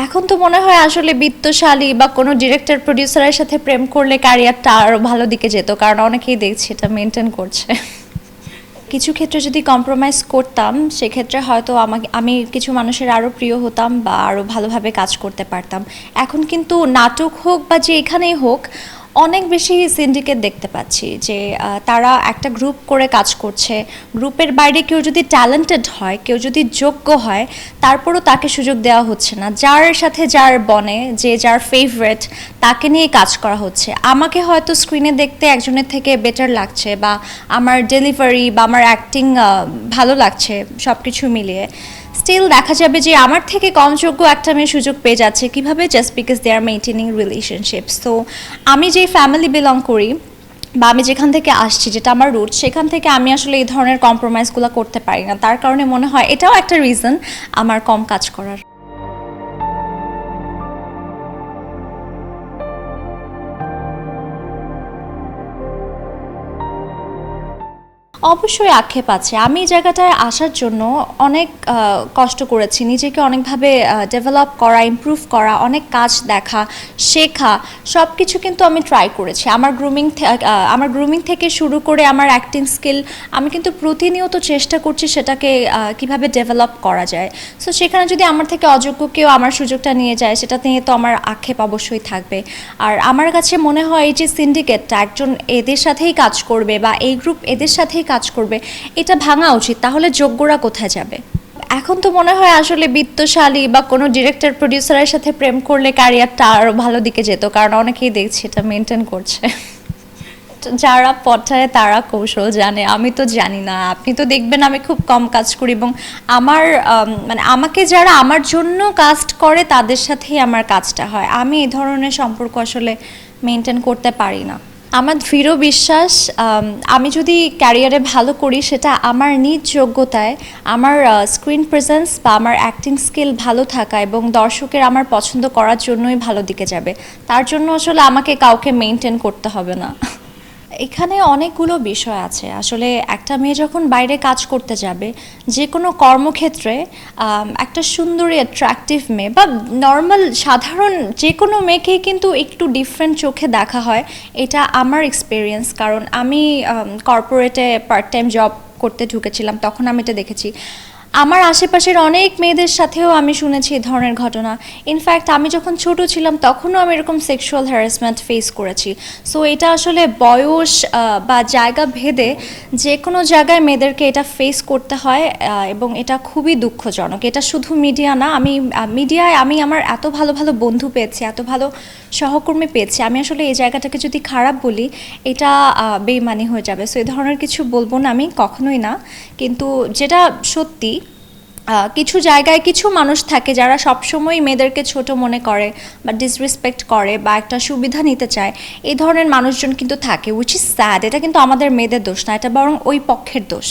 এখন তো মনে হয় আসলে বিত্তশালী বা কোনো ডিরেক্টর প্রডিউসারের সাথে প্রেম করলে ক্যারিয়ারটা আরো ভালো দিকে যেত, কারণ অনেকেই দেখছি এটা মেনটেন করছে। কিছু ক্ষেত্রে যদি কম্প্রোমাইজ করতাম সেক্ষেত্রে হয়তো আমি কিছু মানুষের আরও প্রিয় হতাম বা আরও ভালোভাবে কাজ করতে পারতাম। এখন কিন্তু নাটক হোক বা যে এখানেই হোক, অনেক বেশি সিন্ডিকেট দেখতে পাচ্ছি যে তারা একটা গ্রুপ করে কাজ করছে। গ্রুপের বাইরে কেউ যদি ট্যালেন্টেড হয়, কেউ যদি যোগ্য হয়, তারপরও তাকে সুযোগ দেওয়া হচ্ছে না। যার সাথে যার বনে, যে যার ফেভারেট, তাকে নিয়ে কাজ করা হচ্ছে। আমাকে হয়তো স্ক্রিনে দেখতে একজনের থেকে বেটার লাগছে, বা আমার ডেলিভারি বা আমার অ্যাক্টিং ভালো লাগছে, সব কিছু মিলিয়ে স্টিল দেখা যাবে যে আমার থেকে কম যোগ্য একটা মেয়ে সুযোগ পেয়ে যাচ্ছে। কিভাবে? Just because they are maintaining relationships. তো আমি যে ফ্যামিলি বিলং করি বা আমি যেখান থেকে আসছি, যেটা আমার রুট, সেখান থেকে আমি আসলে এই ধরনের কম্প্রোমাইজগুলো করতে পারি না। তার কারণে মনে হয় এটাও একটা রিজন আমার কম কাজ করার। অবশ্যই আক্ষেপ আছে। আমি এই জায়গাটায় আসার জন্য অনেক কষ্ট করেছি, নিজেকে অনেকভাবে ডেভেলপ করা, ইমপ্রুভ করা, অনেক কাজ দেখা, শেখা, সব কিছু কিন্তু আমি ট্রাই করেছি। আমার গ্রুমিং থেকে শুরু করে আমার অ্যাক্টিং স্কিল, আমি কিন্তু প্রতিনিয়ত চেষ্টা করছি সেটাকে কিভাবে ডেভেলপ করা যায়। সো সেখানে যদি আমার থেকে অযোগ্য কেউ আমার সুযোগটা নিয়ে যায়, সেটা নিয়ে তো আমার আক্ষেপ অবশ্যই থাকবে। আর আমার কাছে মনে হয় এই যে সিন্ডিকেটটা একজন এদের সাথেই কাজ করবে বা এই গ্রুপ এদের সাথেই কাজ করবে, এটা ভাঙা উচিত। তাহলে যোগ্যরা কোথায় যাবে? এখন তো মনে হয় আসলে বিত্তশালী বা কোনো ডিরেক্টর প্রডিউসারের সাথে প্রেম করলে ক্যারিয়ারটা আরো ভালো দিকে যেত, কারণ অনেকেই দেখছি এটা মেনটেন করছে। যারা পটায় তারা কৌশল জানে, আমি তো জানি না। আপনি তো দেখবেন আমি খুব কম কাজ করি, এবং আমার মানে আমাকে যারা আমার জন্য কাস্ট করে তাদের সাথেই আমার কাজটা হয়। আমি এই ধরনের সম্পর্ক আসলে মেনটেন করতে পারি না। আমার দৃঢ় বিশ্বাস, আমি যদি ক্যারিয়ারে ভালো করি সেটা আমার নিজ যোগ্যতায়, আমার স্ক্রিন প্রেজেন্স বা আমার অ্যাক্টিং স্কিল ভালো থাকা এবং দর্শকের আমার পছন্দ করার জন্যই ভালো দিকে যাবে। তার জন্য আসলে আমাকে কাউকে মেনটেন করতে হবে না। এখানে অনেকগুলো বিষয় আছে। আসলে একটা মেয়ে যখন বাইরে কাজ করতে যাবে, যে কোনো কর্মক্ষেত্রে একটা সুন্দরী অ্যাট্রাকটিভ মেয়ে বা নর্মাল সাধারণ যে কোনো মেয়েকেই কিন্তু একটু ডিফারেন্ট চোখে দেখা হয়। এটা আমার এক্সপিরিয়েন্স, কারণ আমি কর্পোরেটে পার্ট টাইম জব করতে ঢুকেছিলাম, তখন আমি এটা দেখেছি। আমার আশেপাশের অনেক মেয়েদের সাথেও আমি শুনেছি এই ধরনের ঘটনা। ইনফ্যাক্ট আমি যখন ছোট ছিলাম তখনও আমি এরকম সেক্সুয়াল হ্যারাসমেন্ট ফেস করেছি। সো এটা আসলে বয়স বা জায়গা ভেদে যে কোনো জায়গায় মেয়েদেরকে এটা ফেস করতে হয়, এবং এটা খুবই দুঃখজনক। এটা শুধু মিডিয়া না, মিডিয়ায় আমি আমার এত ভালো ভালো বন্ধু পেয়েছি, এত ভালো সহকর্মী পেয়েছি। আমি আসলে এই জায়গাটাকে যদি খারাপ বলি, এটা বেইমানি হয়ে যাবে। সো এই ধরনের কিছু বলবো না আমি, কখনোই না। কিন্তু যেটা সত্যি, কিছু জায়গায় কিছু মানুষ থাকে যারা সবসময় মেয়েদেরকে ছোট মনে করে বা ডিসরেসপেক্ট করে বা একটা সুবিধা নিতে চায়। এই ধরনের মানুষজন কিন্তু থাকে, উইচ ইজ স্যাড। এটা কিন্তু আমাদের মেয়েদের দোষ না, এটা বরং ওই পক্ষের দোষ।